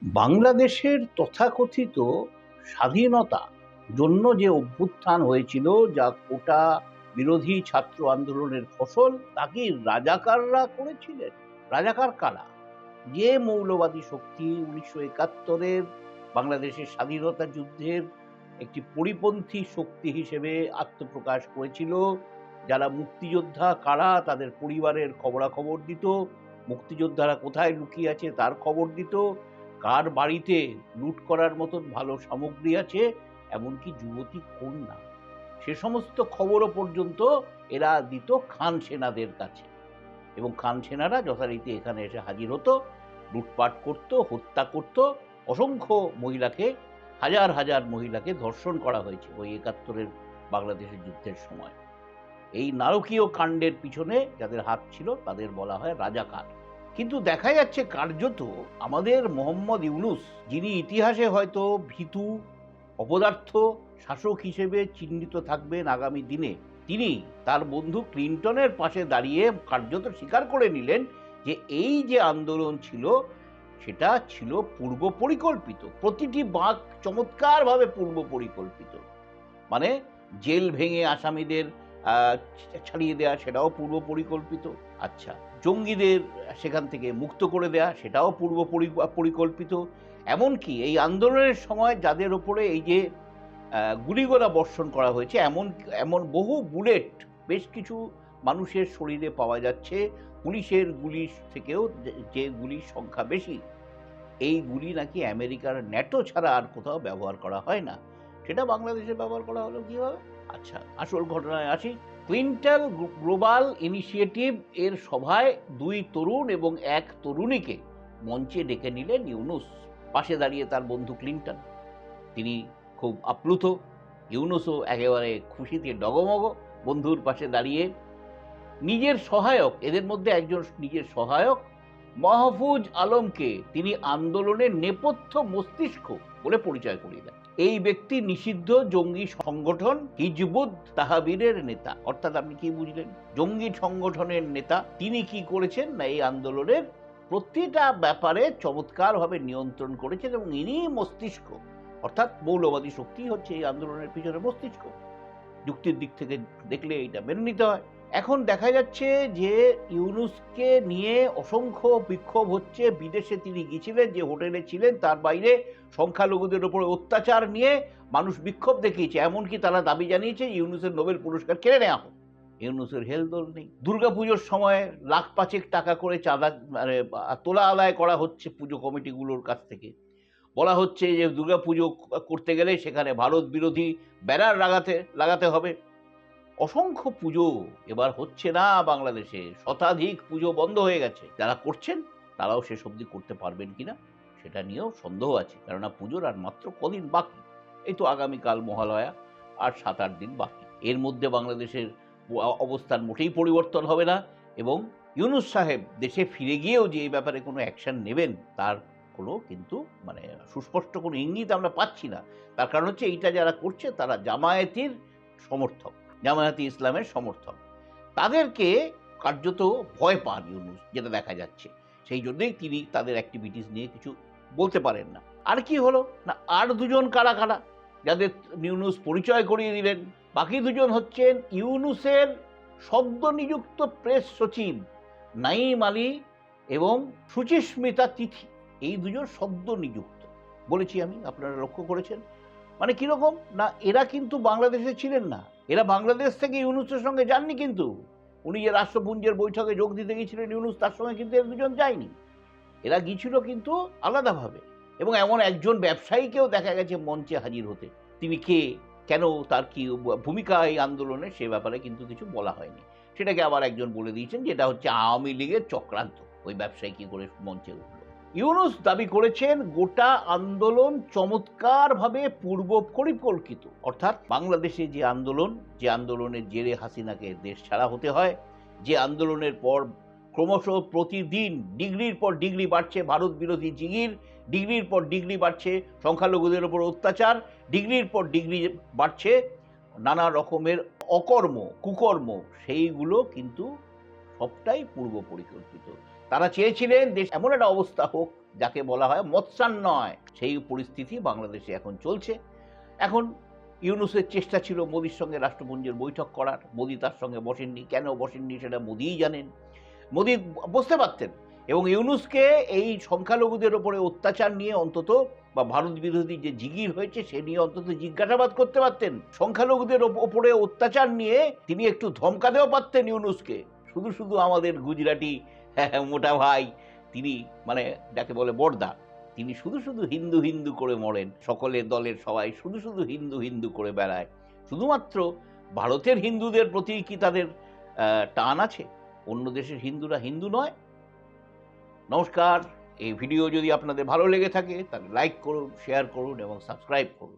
বাংলাদেশের তথাকথিত স্বাধীনতা জন্য যে অভ্যুত্থান হয়েছিল, যা কোটা বিরোধী ছাত্র আন্দোলনের ফসল, তাকে রাজাকাররা করেছিলেন। রাজাকার কারা? যে মৌলবাদী শক্তি 1971-এর বাংলাদেশের স্বাধীনতা যুদ্ধের একটি পরিপন্থী শক্তি হিসেবে আত্মপ্রকাশ করেছিল, যারা মুক্তিযোদ্ধা কারা তাদের পরিবারের খবরাখবর দিত, মুক্তিযোদ্ধারা কোথায় লুকিয়ে আছে তার খবর দিত, কার বাড়িতে লুট করার মতন ভালো সামগ্রী আছে, এমনকি যুবতী কন্যা, সে সমস্ত খবরও পর্যন্ত এরা দিত খান সেনাদের কাছে। এবং খান সেনারা যথারীতি এখানে এসে হাজির হতো, লুটপাট করত, হত্যা করত। অসংখ্য মহিলাকে, হাজার হাজার মহিলাকে ধর্ষণ করা হয়েছে ওই 71-এর বাংলাদেশের যুদ্ধের সময়। এই নারকীয় কাণ্ডের পিছনে যাদের হাত ছিল তাদের বলা হয় রাজাকার। কিন্তু দেখা যাচ্ছে কার্যত আমাদের মোহাম্মদ ইউনূস, যিনি ইতিহাসে হয়তো ভীতু অপদার্থ শাসক হিসেবে চিহ্নিত থাকবেন আগামী দিনে, তিনি তার বন্ধু ক্লিন্টনের পাশে দাঁড়িয়ে কার্যত স্বীকার করে নিলেন যে এই যে আন্দোলন ছিল সেটা ছিল পূর্ব পরিকল্পিত। প্রতিটি বাঁক চমৎকারভাবে পূর্ব পরিকল্পিত। মানে জেল ভেঙে আসামিদের ছাড়িয়ে দেয়া, সেটাও পূর্ব পরিকল্পিত। আচ্ছা, জঙ্গিদের সেখান থেকে মুক্ত করে দেয়া, সেটাও পূর্ব পরিকল্পিত। এমনকি এই আন্দোলনের সময় যাদের ওপরে এই যে গুলিগোলা বর্ষণ করা হয়েছে, এমন বহু বুলেট বেশ কিছু মানুষের শরীরে পাওয়া যাচ্ছে, পুলিশের গুলি থেকেও যে গুলির সংখ্যা বেশি, এই গুলি নাকি আমেরিকার ন্যাটো ছাড়া আর কোথাও ব্যবহার করা হয় না। সেটা বাংলাদেশে ব্যবহার করা হলো কিভাবে? আচ্ছা, আসল ঘটনায় আসি। ক্লিন্টন গ্লোবাল ইনিশিয়েটিভ এর সভায় 2 তরুণ এবং 1 তরুণীকে মঞ্চে ডেকে নিলেন ইউনূস। পাশে দাঁড়িয়ে তার বন্ধু ক্লিন্টন। তিনি খুব আপ্লুত, ইউনূসও একেবারে খুশিতে ডগমগ। বন্ধুর পাশে দাঁড়িয়ে নিজের সহায়ক, এদের মধ্যে একজন নিজের সহায়ক মাহফুজ আলমকে তিনি আন্দোলনের নেপথ্য মস্তিষ্ক বলে পরিচয় করিয়ে দেন। এই ব্যক্তি নিষিদ্ধ জঙ্গি সংগঠন হিজবুত তাহরিরের নেতা। অর্থাৎ আপনি কি বুঝলেন? জঙ্গি সংগঠনের নেতা। তিনি কি করেছেন না এই আন্দোলনের প্রতিটা ব্যাপারে চমৎকারভাবে নিয়ন্ত্রণ করেছেন, এবং ইনি মস্তিষ্ক, অর্থাৎ মৌলবাদী শক্তি হচ্ছে এই আন্দোলনের পিছনে মস্তিষ্ক। যুক্তির দিক থেকে দেখলে এটা মেনে নিতে হয়। এখন দেখা যাচ্ছে যে ইউনূসকে নিয়ে অসংখ্য বিক্ষোভ হচ্ছে। বিদেশে তিনি গিয়েছিলেন, যে হোটেলে ছিলেন তার বাইরে সংখ্যালঘুদের উপর অত্যাচার নিয়ে মানুষ বিক্ষোভ দেখিয়েছে। এমনকি তারা দাবি জানিয়েছে ইউনূসের নোবেল পুরস্কার কেড়ে নেওয়া হোক। ইউনূসের হেলদোল নেই। দুর্গাপুজোর সময় 1,05,000 টাকা করে চাঁদা তোলা আদায় করা হচ্ছে পুজো কমিটিগুলোর কাছ থেকে। বলা হচ্ছে যে দুর্গাপুজো করতে গেলে সেখানে ভারত বিরোধী ব্যানার লাগাতে হবে। অসংখ্য পুজো এবার হচ্ছে না বাংলাদেশে, শতাধিক পুজো বন্ধ হয়ে গেছে। যারা করছেন তারাও শেষ অবধি করতে পারবেন কিনা সেটা নিয়েও সন্দেহ আছে, কেননা পুজোর আর মাত্র কদিন বাকি। এই তো আগামীকাল মহালয়া, আর 7-8 দিন বাকি। এর মধ্যে বাংলাদেশের অবস্থান মোটেই পরিবর্তন হবে না, এবং ইউনূস সাহেব দেশে ফিরে গিয়েও যে এই ব্যাপারে কোনো অ্যাকশন নেবেন তার কোনো কিন্তু সুস্পষ্ট কোনো ইঙ্গিত আমরা পাচ্ছি না। তার কারণ হচ্ছে এইটা যারা করছে তারা জামায়াতির সমর্থক, জামায়াতে ইসলামের সমর্থক। তাদেরকে কার্যত ভয় পান ইউনূস, যেটা দেখা যাচ্ছে। সেই জন্যই তিনি তাদের অ্যাক্টিভিটিস নিয়ে কিছু বলতে পারেন না। আর কি হলো না, আর 2 জন কারা কারা যাদের ইউনূস পরিচয় করিয়ে দিলেন। বাকি 2 জন হচ্ছেন ইউনূসের সদ্য নিযুক্ত প্রেস সচিব নাঈম আলী এবং সুচিস্মিতা তিথি। এই 2 জন সদ্য নিযুক্ত বলেছি আমি, আপনারা লক্ষ্য করেছেন। মানে কিরকম না, এরা কিন্তু বাংলাদেশে ছিলেন না, এরা বাংলাদেশ থেকে ইউনূসের সঙ্গে যাননি। কিন্তু উনি যে রাষ্ট্রপুঞ্জের বৈঠকে যোগ দিতে গিয়েছিলেন ইউনূস, তার সঙ্গে কিন্তু এর 2 জন যায়নি। এরা গিয়েছিল কিন্তু আলাদাভাবে। এবং এমন একজন ব্যবসায়ীকেও দেখা গেছে মঞ্চে হাজির হতে। তিনি কে, কেন, তার কি ভূমিকা এই আন্দোলনে, সে ব্যাপারে কিন্তু কিছু বলা হয়নি। সেটাকে আবার একজন বলে দিয়েছেন যেটা হচ্ছে আওয়ামী লীগের চক্রান্ত। ওই ব্যবসায়ী কি করে মঞ্চে উঠল। ইউনূস দাবি করেছেন গোটা আন্দোলন চমৎকারভাবে পূর্ব পরিকল্পিত। অর্থাৎ বাংলাদেশে যে আন্দোলনের জেরে হাসিনাকে দেশ ছাড়া হতে হয়, যে আন্দোলনের পর ক্রমশ প্রতিদিন ডিগ্রির পর ডিগ্রি বাড়ছে ভারত বিরোধী জিগির, ডিগ্রির পর ডিগ্রি বাড়ছে সংখ্যালঘুদের উপর অত্যাচার, ডিগ্রির পর ডিগ্রি বাড়ছে নানা রকমের অকর্ম কুকর্ম, সেইগুলো কিন্তু সবটাই পূর্ব পরিকল্পিত। তারা চেয়েছিলেন দেশ এমন একটা অবস্থা হোক যাকে বলা হয় মৎস্যান্নয়, সেই পরিস্থিতি বাংলাদেশে এখন চলছে। এখন ইউনূসের চেষ্টা ছিল মোদির সঙ্গে রাষ্ট্রপুঞ্জের বৈঠক করার, মোদি তার সঙ্গে বসেননি। কেন বসেননি সেটা মোদিই জানেন। মোদি বসতে পারতেন এবং ইউনূসকে এই সংখ্যালঘুদের ওপরে অত্যাচার নিয়ে অন্তত, বা ভারত বিরোধী যে জিগির হয়েছে সে নিয়ে অন্তত জিজ্ঞাসাবাদ করতে পারতেন। সংখ্যালঘুদের ওপরে অত্যাচার নিয়ে তিনি একটু ধমকাতেও পারতেন ইউনূসকে। শুধু শুধু আমাদের গুজরাটি মোটা ভাই, তিনি মানে যাকে বলে বড়দা, তিনি শুধু শুধু হিন্দু হিন্দু করে মরেন। সকলের দলের সবাই শুধু শুধু হিন্দু হিন্দু করে বেড়ায়। শুধুমাত্র ভারতের হিন্দুদের প্রতি কি তাদের টান আছে? অন্য দেশের হিন্দুরা হিন্দু নয়? নমস্কার। এই ভিডিও যদি আপনাদের ভালো লেগে থাকে তাহলে লাইক করুন, শেয়ার করুন এবং সাবস্ক্রাইব করুন।